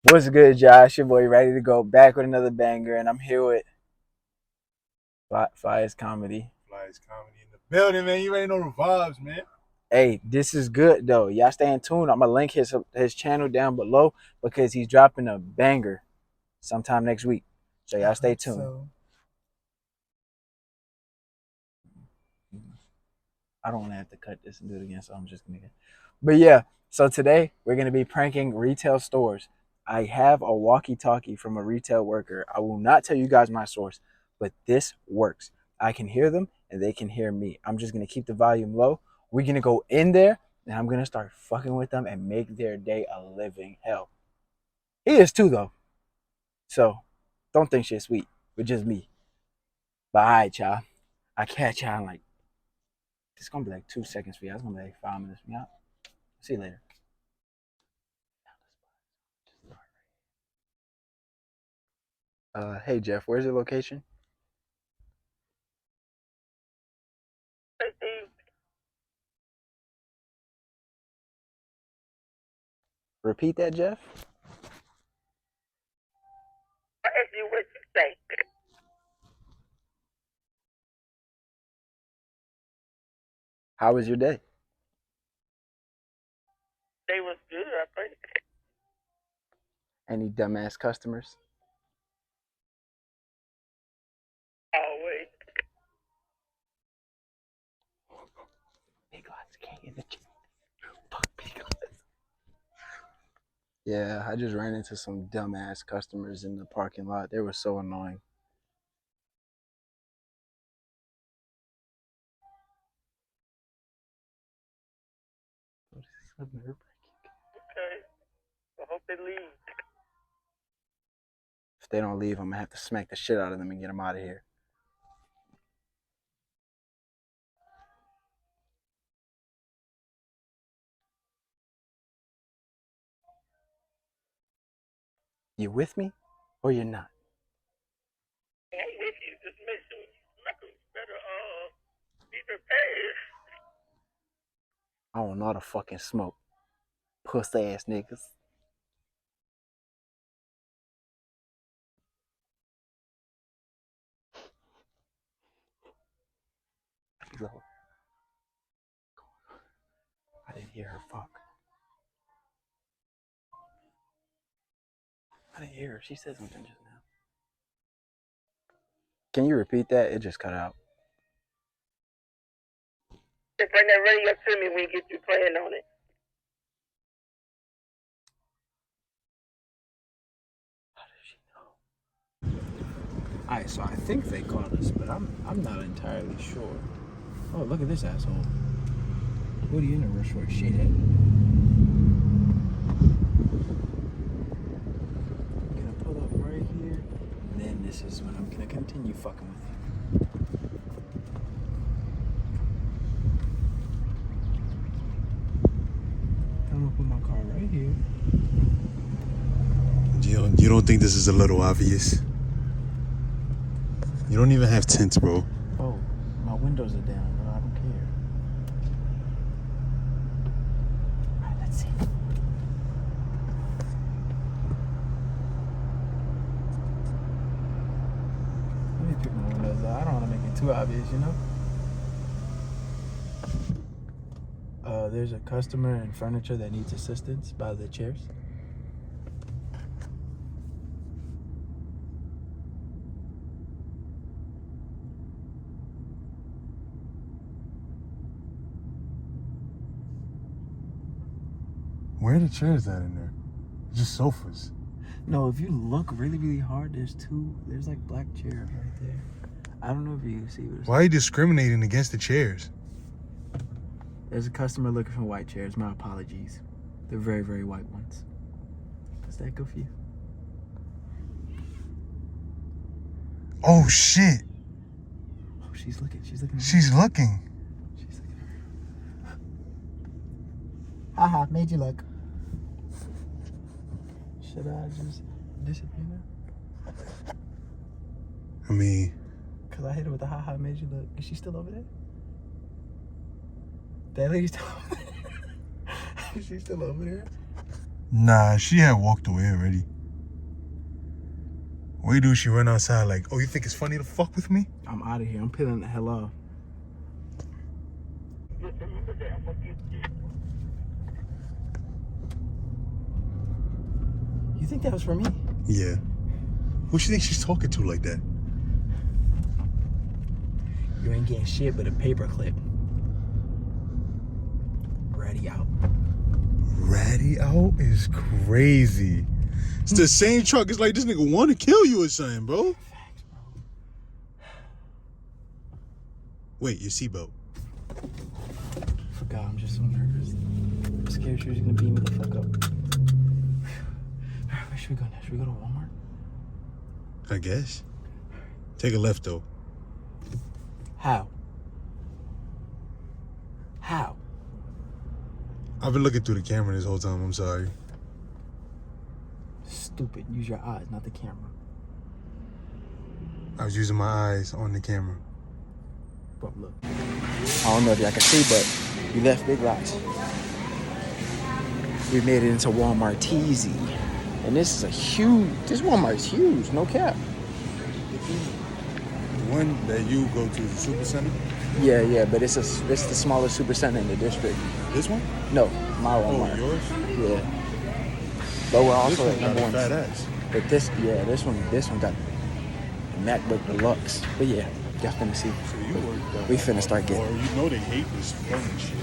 What's good, Josh? Your boy ready to go back with another banger, and I'm here with Flyest Comedy. Flyest comedy in the building, man. You ain't know the vibes, man. Hey, this is good though. Y'all stay in tune. I'm gonna link his channel down below because he's dropping a banger sometime next week. So y'all stay tuned. I don't want to have to cut this and do it again, so I'm just gonna. But yeah, so today we're gonna be pranking retail stores. I have a walkie-talkie from a retail worker. I will not tell you guys my source, but this works. I can hear them and they can hear me. I'm just gonna keep the volume low. We're gonna go in there and I'm gonna start fucking with them and make their day a living hell. He is too though. So don't think shit's sweet with just me. But alright, y'all. I catch y'all in like it's gonna be like 2 seconds for y'all. It's gonna be like 5 minutes for y'all. See you later. Hey Jeff, where's your location? Repeat that, Jeff. Ask you what you say. How was your day? They was good, I think. Any dumbass customers? Always. Big lots can't get the fuck big lots. Yeah, I just ran into some dumbass customers in the parking lot. They were so annoying. Okay. I hope they leave. If they don't leave, I'm gonna have to smack the shit out of them and get them out of here. You with me or you're not? I ain't with you. Just make sure you better be prepared. I don't know how to fucking smoke. Puss ass niggas. I didn't hear her. Fuck. I didn't hear her. She said something just now. Can you repeat that? It just cut out. Just bring that radio to me when you get you playing on it. How does she know? Alright, so I think they called us, but I'm not entirely sure. Oh, look at this asshole. What are you in a rush for, shithead? I'm gonna pull up right here, and then this is when I'm gonna continue fucking with you. I'm gonna put my car right here. You don't think this is a little obvious? You don't even have tints, bro. Oh, my windows are down, bro. I don't care. Alright, let's see. Let me pick my windows up. I don't want to make it too obvious, you know? There's a customer in furniture that needs assistance by the chairs. Where are the chairs at in there? Just sofas. No, if you look really, really hard, there's like black chairs right there. I don't know if you can see what it's Why are you discriminating against the chairs? There's a customer looking for white chairs. My apologies. They're very, very white ones. Is that good for you? Oh shit! Oh, she's looking. She's looking. She's looking. She's looking. Haha, made you look. Should I just disappear now? I mean, Cause I hit her with the haha, made you look. Is she still over there? That lady's still over there. Is she still over there? nah, she had walked away already. Wait, do she run outside like, oh, you think it's funny to fuck with me? I'm out of here. I'm peeling the hell off. You think that was for me? Yeah. Who she think she's talking to like that? You ain't getting shit but a paper clip. Ready out. Ratty out is crazy. It's the same truck. It's like this nigga want to kill you or something, bro. Facts, bro. Wait, your seatbelt. Forgot, I'm just so nervous. I'm scared she was gonna beat me the fuck up. Where should we go next? Should we go to Walmart? I guess. Take a left though. How? How? I've been looking through the camera this whole time. I'm sorry. Stupid. Use your eyes, not the camera. I was using my eyes on the camera. But look. I don't know if y'all can see, but we left Big Lots. We made it into Walmart Teasy. And this Walmart's huge, no cap. The one that you go to is the Super Center? Yeah, but it's the smallest super center in the district. This one? No, my Walmart. Oh, yours? Yeah. But we're also This at one number got one. a fat ass. But this one got the MacBook Deluxe. But yeah, y'all finna see. So you work We finna start getting. Or you know they hate this phone shit.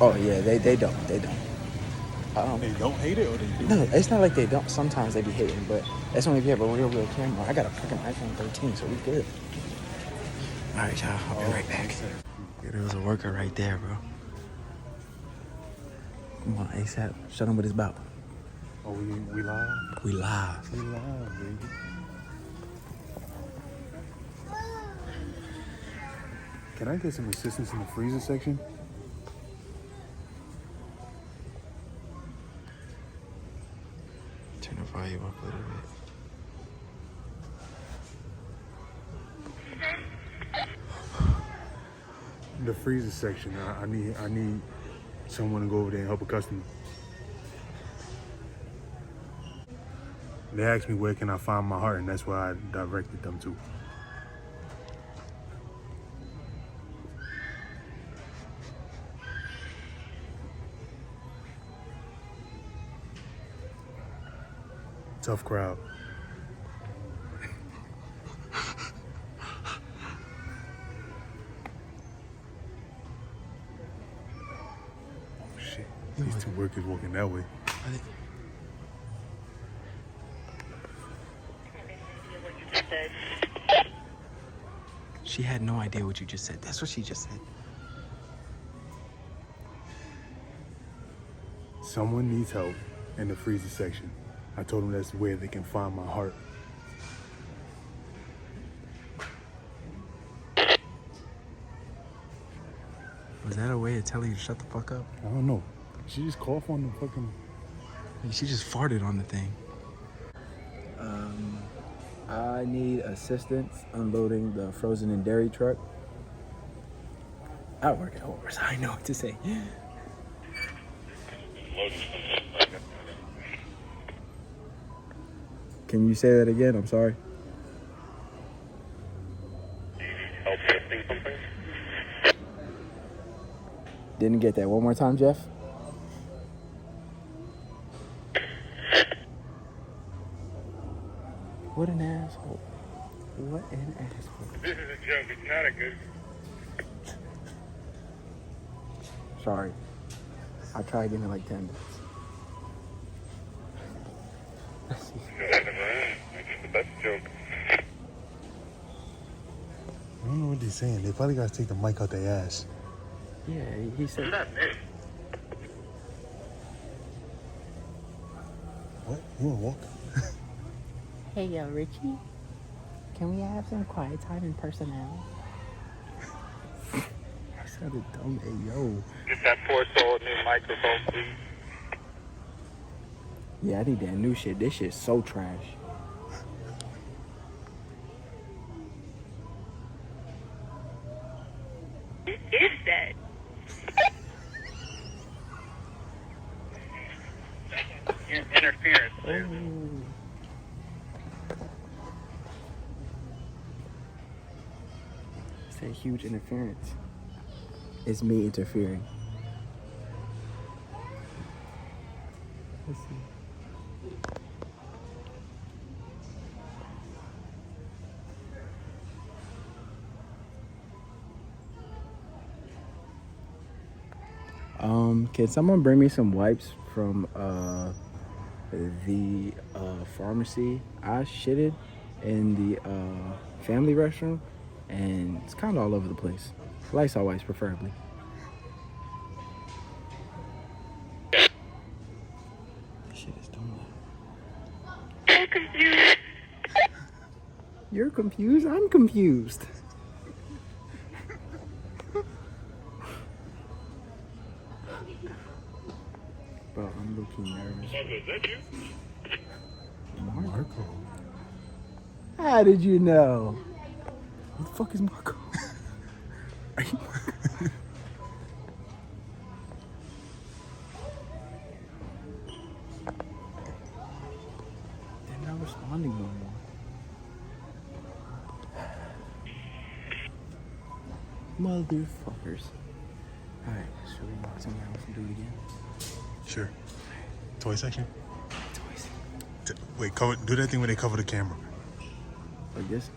Oh yeah, they don't. They don't hate it or they do? No, it's not like they don't. Sometimes they be hating, but that's only if you have a real camera. I got a fucking iPhone 13, so we good. All right, y'all. I'll be right back. Yeah, there was a worker right there, bro. Come on, ASAP. Show them what it's about. Oh, we live? We live. We live, baby. Can I get some assistance in the freezer section? Turn the volume up a little bit. The freezer section. I need someone to go over there and help a customer. They asked me where can I find my heart, and that's where I directed them to. Tough crowd. Oh shit. These two workers walking that way. She had no idea what you just said. That's what she just said. Someone needs help in the freezer section. I told them that's where they can find my heart. Was that a way of telling you to shut the fuck up? I don't know. She just coughed on the fucking... She just farted on the thing. I need assistance unloading the frozen and dairy truck. I work at Horace. I know what to say. Can you say that again? I'm sorry. Help lifting something? Didn't get that. One more time, Jeff. What an asshole. What an asshole. This is a joke. It's not a good. Sorry. I'll try again in like 10 minutes. That's the best joke. I don't know what they're saying. They probably got to take the mic out their ass. Yeah, he said. Not me. What? You want to walk? Hey, yo, Richie. Can we have some quiet time in personnel? I sounded dumb. Hey, yo. Get that poor soul a new microphone, please. Yeah, I need that new shit. This shit's so trash. What is that? Interference. Oh. said huge interference. It's me interfering. Let's see. Can someone bring me some wipes from the pharmacy? I shitted in the family restroom, and it's kind of all over the place. Lysol wipes, preferably. Shit is dumb. I'm confused. You're confused? I'm confused. Bro, I'm looking nervous. Is that you? Marco. How did you know? Who the fuck is Marco? Are you Marco? They're not responding no more. Motherfuckers. Alright, should we walk somewhere else and do it again? Sure. Toy section. Toys. Wait, do that thing where they cover the camera. Like this?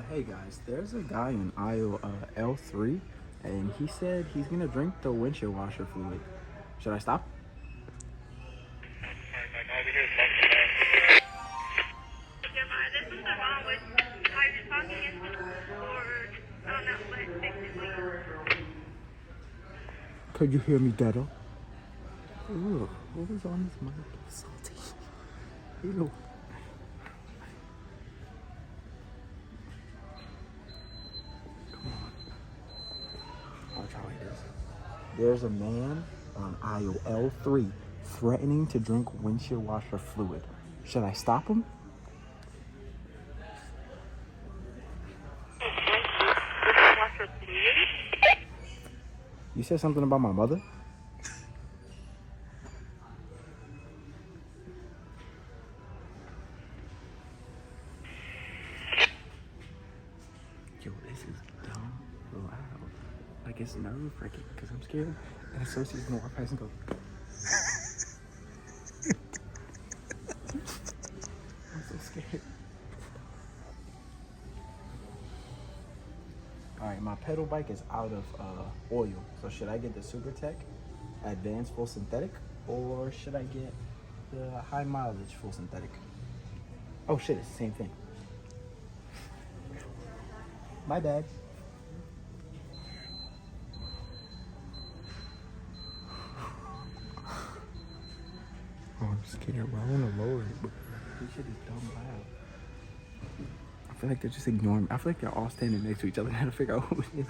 Hey guys, there's a guy in aisle L3, and he said he's gonna drink the windshield washer fluid. Should I stop? There's something wrong with either talking or I don't know, but basically. Could you hear me better? Ooh, what was on this mic? Salty. Ew. Come on. I'll try like this. There's a man on aisle L3 threatening to drink windshield washer fluid. Should I stop him? You said something about my mother? Yo, this is dumb loud. Like, it's nerve-wracking because I'm scared. And associate's gonna walk past and go. I'm so scared. Alright, my pedal bike is out of oil. So should I get the Super Tech Advanced Full Synthetic? Or should I get the high mileage full synthetic? Oh shit, it's the same thing. My bad. Oh, I'm scared, bro. I want to lower it, but this shit is dumb loud. I feel like they're just ignoring me. I feel like they're all standing next to each other trying to figure out who it is.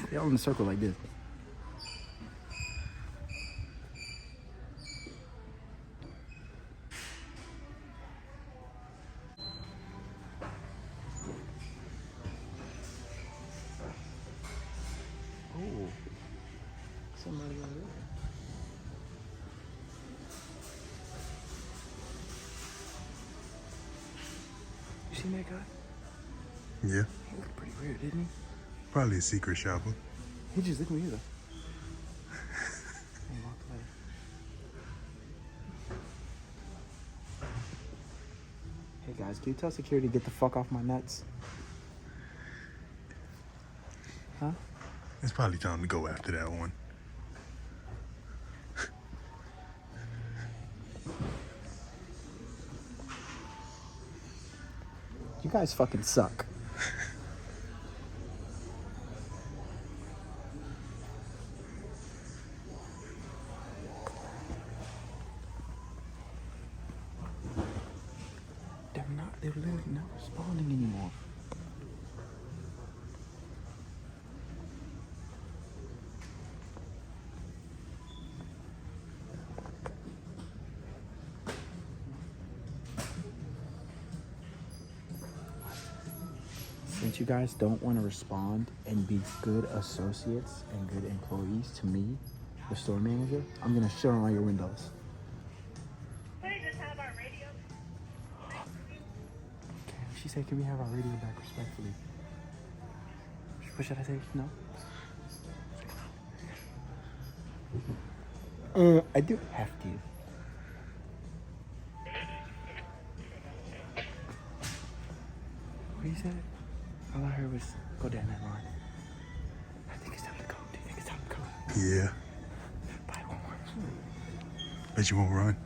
They're all in a circle like this. Oh, somebody over there. You seen that guy? Yeah. He looked pretty weird, didn't he? Probably a secret shopper. He just looked at me either. He walked away. Hey guys, can you tell security to get the fuck off my nuts? Huh? It's probably time to go after that one. You guys fucking suck. They're literally not responding anymore. Since you guys don't want to respond and be good associates and good employees to me, the store manager, I'm gonna shut on all your windows. What is this? How about radio? Okay, She said, can we have our radio back respectfully? What should I say? No? I do have to. What you said? All I heard was go down that line. I think it's time to go. Do you think it's time to go? Yeah. Bye, one more. Bet you won't run.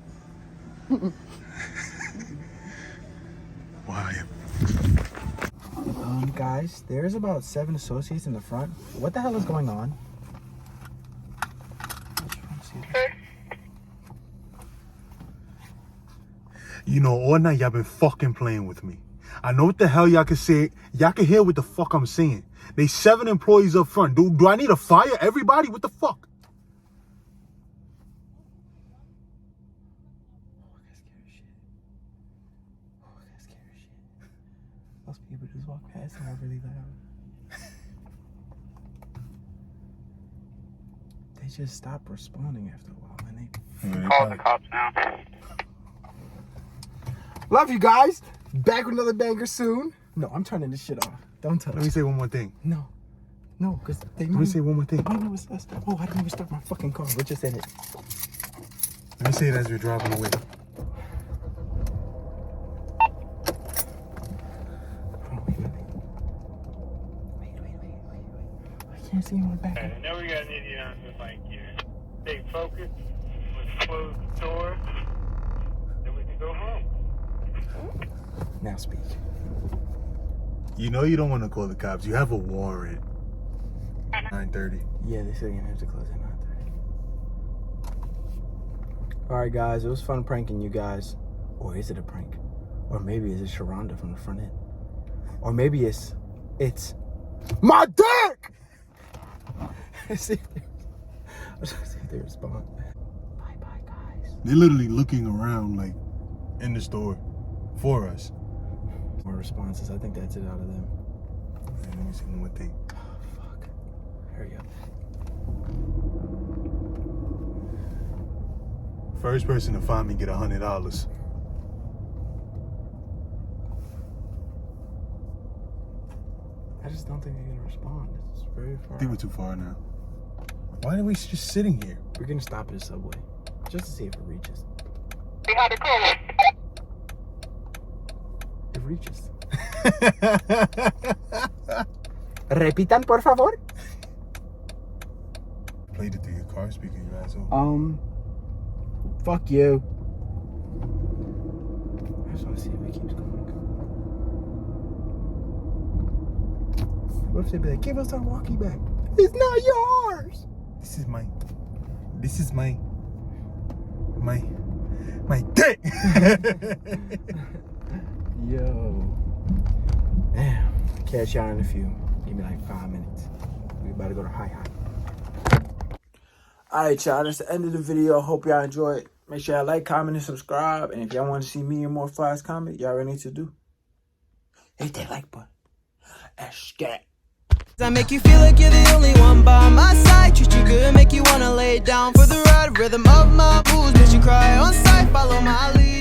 Why? Guys, there's about 7 associates in the front. What the hell is going on? You know, all night y'all been fucking playing with me. I know what the hell y'all can say. Y'all can hear what the fuck I'm saying. They 7 employees up front. Do I need to fire everybody? What the fuck? Most people just walk past and are really loud. They just stop responding after a while, man. Call the cops now. Love you guys. Back with another banger soon. No, I'm turning this shit off. Don't touch. Let me say one more thing. No, because they. Let me say one more thing. I know it's us. Oh, I didn't even start my fucking car. What just said it? Let me say it as we're driving away. I can't see him on the back. I know we got an idiot on the bike here. Stay focused. Let's close the door. Then we can go home. Now speak. You know you don't want to call the cops. You have a warrant. 9:30. Yeah, they said you're gonna have to close at 9:30. Alright guys, it was fun pranking you guys. Or is it a prank? Or maybe it's Sharonda from the front end. Or maybe it's my dick! See if they respond. Bye guys. They're literally looking around like in the store for us. More responses. I think that's it out of them. Let me see one more thing. Oh, fuck. Hurry up. First person to find me get $100. I just don't think they're gonna respond. It's very far. I think we're too far now. Why are we just sitting here? We're gonna stop at a Subway. Just to see if it reaches. Behind the car. It reaches. Repitan, por favor. Played it through your car speaker, you asshole. Fuck you. I just want to see if it keeps going. What if they be like, give us our walkie back? It's not yours. This is my dick. Yo. Damn. Catch y'all in a few. Give me like 5 minutes. We about to go to high. Alright, y'all. That's the end of the video. Hope y'all enjoyed. Make sure y'all like, comment, and subscribe. And if y'all want to see me and more Flyest comment, y'all already need to do. Hit that like button. And scat. I make you feel like you're the only one by my side. Treat you good, make you wanna lay down for the ride. Rhythm of my moves, makes you cry on sight. Follow my lead.